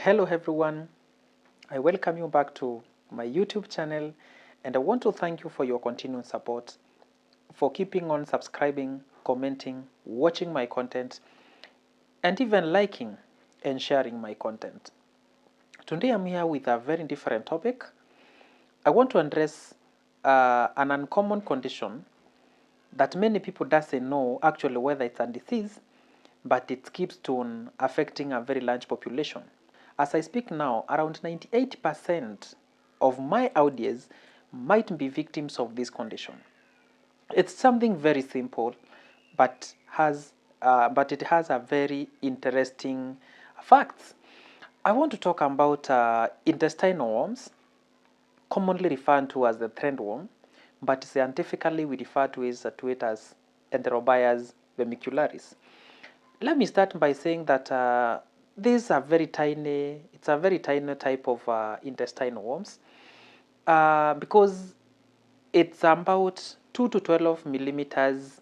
Hello everyone, I welcome you back to my YouTube channel, and I want to thank you for your continued support, for keeping on subscribing, commenting, watching my content, and even liking and sharing my content. Today I'm here with a very different topic. I want to address an uncommon condition that many people doesn't know actually whether it's a disease, but it keeps on affecting a very large population. As I speak now, around 98% of my audience might be victims of this condition. It's something very simple, but it has a very interesting facts. I want to talk about intestinal worms, commonly referred to as the threadworm, but scientifically we refer to it as Enterobius vermicularis. Let me start by saying that these are it's a very tiny type of intestinal worms because it's about 2 to 12 millimeters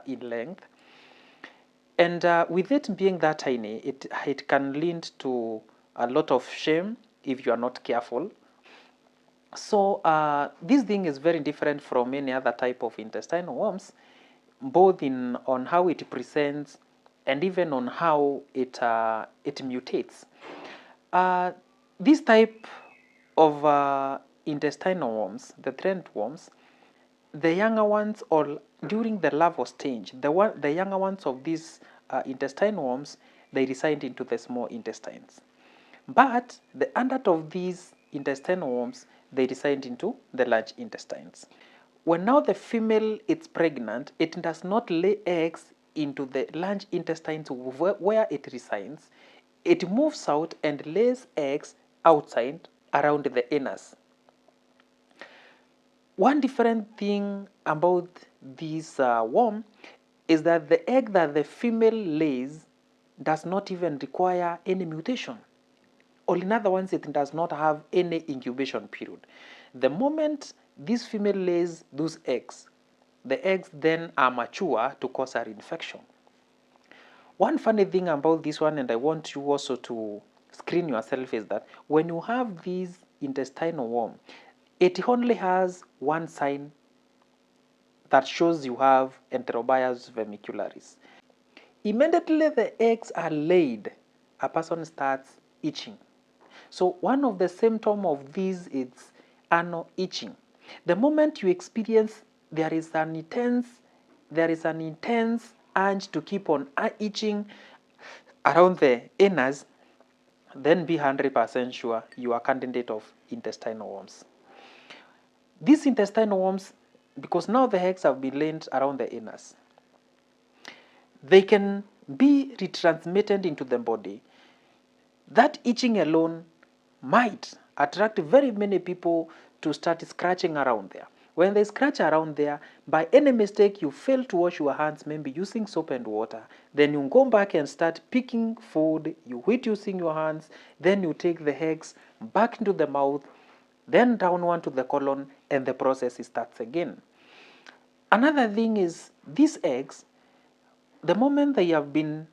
in length. And with it being that tiny, it can lead to a lot of shame if you are not careful. So this thing is very different from any other type of intestinal worms, both on how it presents and even on how it mutates. This type of intestinal worms, the threadworms, the younger ones, or during the larval stage, the younger ones of these intestinal worms, they reside into the small intestines. But the adult of these intestinal worms, they reside into the large intestines. When now the female is pregnant, it does not lay eggs into the large intestines where it resides. It moves out and lays eggs outside around the anus. One different thing about this worm is that the egg that the female lays does not even require any mutation. Or in other words, it does not have any incubation period. The moment this female lays those eggs, the eggs then are mature to cause an infection. One funny thing about this one, and I want you also to screen yourself, is that when you have this intestinal worm, it only has one sign that shows you have Enterobius vermicularis. Immediately the eggs are laid, a person starts itching. So one of the symptoms of this is anal itching. The moment you experience there is an intense urge to keep on itching around the anus, then be 100% sure you are a candidate of intestinal worms. These intestinal worms, because now the eggs have been laid around the anus, they can be retransmitted into the body. That itching alone might attract very many people to start scratching around there. When they scratch around there, by any mistake you fail to wash your hands, maybe using soap and water, then you go back and start picking food, you eat using your hands, then you take the eggs back into the mouth, then down one to the colon, and the process starts again. Another thing is these eggs, the moment they have been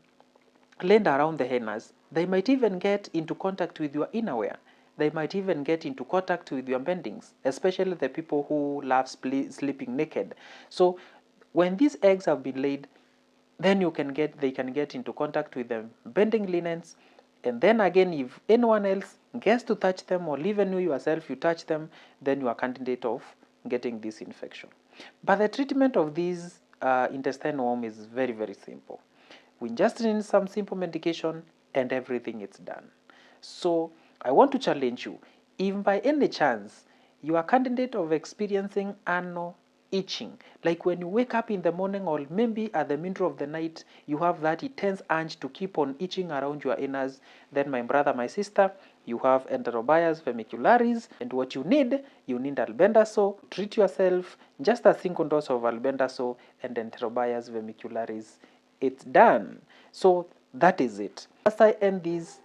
laid around the anus, they might even get into contact with your innerwear. They might even get into contact with your bendings, especially the people who love sleeping naked. So when these eggs have been laid, then they can get into contact with the bending linens, and then again, if anyone else gets to touch them, or even you yourself you touch them, then you are a candidate of getting this infection. But the treatment of this intestinal worm is very, very simple. We just need some simple medication and everything is done. So I want to challenge you, if by any chance you are a candidate of experiencing anal itching, like when you wake up in the morning or maybe at the middle of the night, you have that intense urge to keep on itching around your anus, then my brother, my sister, you have Enterobius vermicularis, and what you need albendazole. Treat yourself, just a single dose of albendazole and Enterobius vermicularis. It's done. So that is it. As I end this,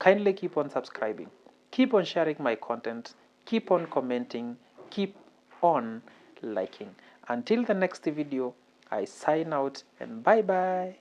kindly keep on subscribing, keep on sharing my content, keep on commenting, keep on liking. Until the next video, I sign out and bye bye.